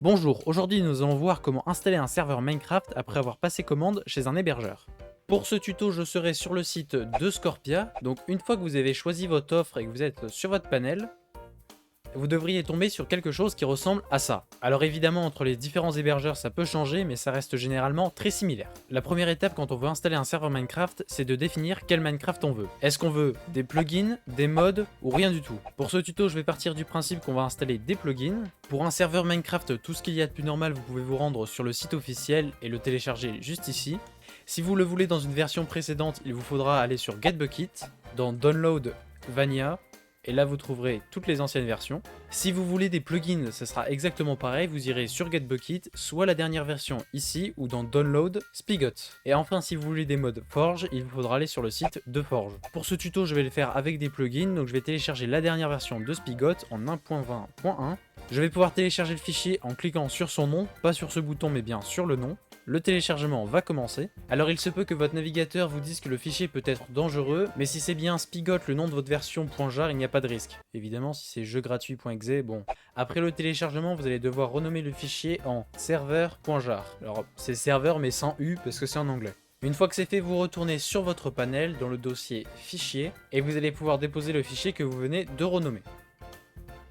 Bonjour, aujourd'hui nous allons voir comment installer un serveur Minecraft après avoir passé commande chez un hébergeur. Pour ce tuto, je serai sur le site de Scorpia, donc une fois que vous avez choisi votre offre et que vous êtes sur votre panel, vous devriez tomber sur quelque chose qui ressemble à ça. Alors évidemment, entre les différents hébergeurs, ça peut changer, mais ça reste généralement très similaire. La première étape quand on veut installer un serveur Minecraft, c'est de définir quel Minecraft on veut. Est-ce qu'on veut des plugins, des mods ou rien du tout? Pour ce tuto, je vais partir du principe qu'on va installer des plugins. Pour un serveur Minecraft, tout ce qu'il y a de plus normal, vous pouvez vous rendre sur le site officiel et le télécharger juste ici. Si vous le voulez dans une version précédente, il vous faudra aller sur GetBucket, dans Download Vanilla, et là vous trouverez toutes les anciennes versions. Si vous voulez des plugins, ça sera exactement pareil, vous irez sur GetBucket, soit la dernière version ici, ou dans Download Spigot. Et enfin, si vous voulez des mods Forge, il vous faudra aller sur le site de Forge. Pour ce tuto, je vais le faire avec des plugins, donc je vais télécharger la dernière version de Spigot en 1.20.1. Je vais pouvoir télécharger le fichier en cliquant sur son nom, pas sur ce bouton mais bien sur le nom. Le téléchargement va commencer. Alors il se peut que votre navigateur vous dise que le fichier peut être dangereux, mais si c'est bien Spigot, le nom de votre version .jar, il n'y a pas de risque. Évidemment, si c'est jeugratuit.exe, bon. Après le téléchargement, vous allez devoir renommer le fichier en serveur.jar. Alors c'est serveur mais sans U parce que c'est en anglais. Une fois que c'est fait, vous retournez sur votre panel dans le dossier fichier et vous allez pouvoir déposer le fichier que vous venez de renommer.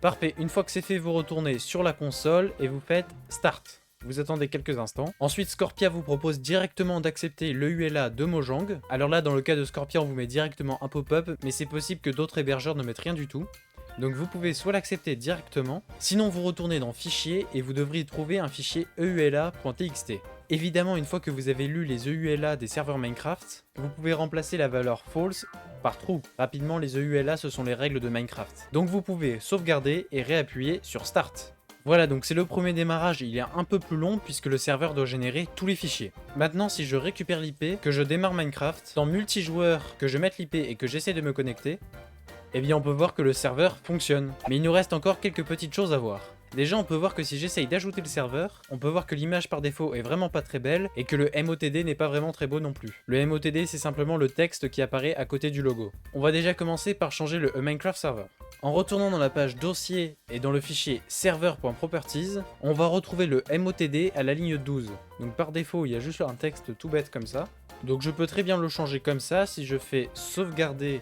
Parfait, une fois que c'est fait, vous retournez sur la console et vous faites Start. Vous attendez quelques instants. Ensuite, Scorpia vous propose directement d'accepter le ULA de Mojang. Alors là, dans le cas de Scorpia, on vous met directement un pop-up, mais c'est possible que d'autres hébergeurs ne mettent rien du tout. Donc vous pouvez soit l'accepter directement, sinon vous retournez dans Fichier et vous devriez trouver un fichier eula.txt. Évidemment, une fois que vous avez lu les EULA des serveurs Minecraft, vous pouvez remplacer la valeur false par true. Rapidement, les EULA, ce sont les règles de Minecraft. Donc vous pouvez sauvegarder et réappuyer sur Start. Voilà, donc c'est le premier démarrage, il est un peu plus long puisque le serveur doit générer tous les fichiers. Maintenant, si je récupère l'IP, que je démarre Minecraft, dans multijoueur, que je mette l'IP et que j'essaie de me connecter, eh bien on peut voir que le serveur fonctionne. Mais il nous reste encore quelques petites choses à voir. Déjà, on peut voir que si j'essaye d'ajouter le serveur, on peut voir que l'image par défaut est vraiment pas très belle et que le MOTD n'est pas vraiment très beau non plus. Le MOTD, c'est simplement le texte qui apparaît à côté du logo. On va déjà commencer par changer le Minecraft Server. En retournant dans la page dossier et dans le fichier server.properties, on va retrouver le MOTD à la ligne 12. Donc par défaut, il y a juste un texte tout bête comme ça. Donc je peux très bien le changer comme ça. Si je fais sauvegarder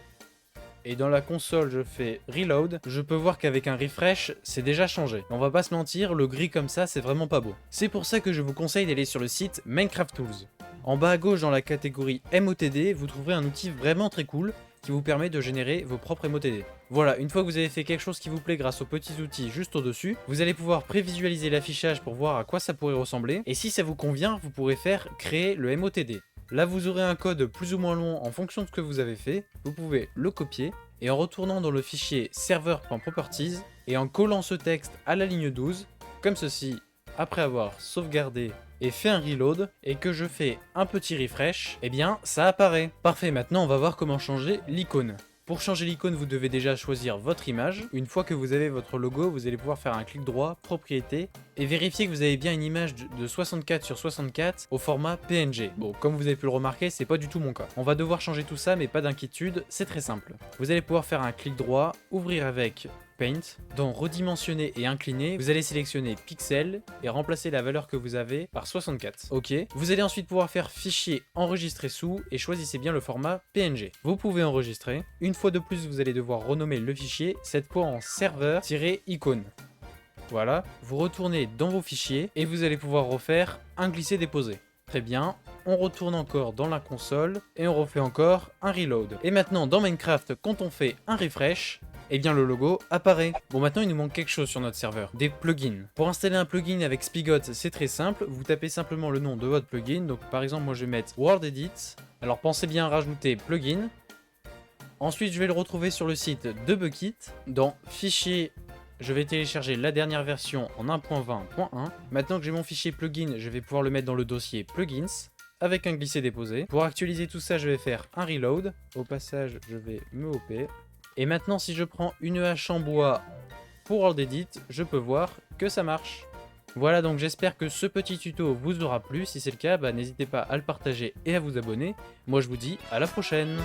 et dans la console je fais reload, je peux voir qu'avec un refresh, c'est déjà changé. On va pas se mentir, le gris comme ça, c'est vraiment pas beau. C'est pour ça que je vous conseille d'aller sur le site Minecraft Tools. En bas à gauche dans la catégorie MOTD, vous trouverez un outil vraiment très cool qui vous permet de générer vos propres MOTD. Voilà, une fois que vous avez fait quelque chose qui vous plaît grâce aux petits outils juste au-dessus, vous allez pouvoir prévisualiser l'affichage pour voir à quoi ça pourrait ressembler, et si ça vous convient, vous pourrez faire créer le MOTD. Là, vous aurez un code plus ou moins long en fonction de ce que vous avez fait, vous pouvez le copier, et en retournant dans le fichier server.properties, et en collant ce texte à la ligne 12, comme ceci, après avoir sauvegardé et fait un reload, et que je fais un petit refresh, eh bien ça apparaît. Parfait, maintenant on va voir comment changer l'icône. Pour changer l'icône, vous devez déjà choisir votre image. Une fois que vous avez votre logo, vous allez pouvoir faire un clic droit, propriété, et vérifier que vous avez bien une image de 64 sur 64 au format PNG. Bon, comme vous avez pu le remarquer, c'est pas du tout mon cas. On va devoir changer tout ça, mais pas d'inquiétude, c'est très simple. Vous allez pouvoir faire un clic droit, ouvrir avec Paint, dans redimensionner et incliner, vous allez sélectionner pixel et remplacer la valeur que vous avez par 64. Ok. Vous allez ensuite pouvoir faire fichier enregistrer sous et choisissez bien le format PNG. Vous pouvez enregistrer. Une fois de plus, vous allez devoir renommer le fichier, cette fois en serveur-icône. Voilà. Vous retournez dans vos fichiers et vous allez pouvoir refaire un glisser-déposer. Très bien. On retourne encore dans la console et on refait encore un reload. Et maintenant dans Minecraft, quand on fait un refresh, eh bien le logo apparaît. Bon, maintenant il nous manque quelque chose sur notre serveur, des plugins. Pour installer un plugin avec Spigot, c'est très simple, vous tapez simplement le nom de votre plugin. Donc par exemple moi je vais mettre World Edit. Alors pensez bien à rajouter plugin. Ensuite je vais le retrouver sur le site de Bucket. Dans fichier, je vais télécharger la dernière version en 1.20.1. Maintenant que j'ai mon fichier plugin, je vais pouvoir le mettre dans le dossier plugins avec un glisser-déposer. Pour actualiser tout ça, je vais faire un reload. Au passage, je vais me hopper. Et maintenant, si je prends une hache en bois pour World Edit, je peux voir que ça marche. Voilà, donc j'espère que ce petit tuto vous aura plu. Si c'est le cas, n'hésitez pas à le partager et à vous abonner. Moi, je vous dis à la prochaine.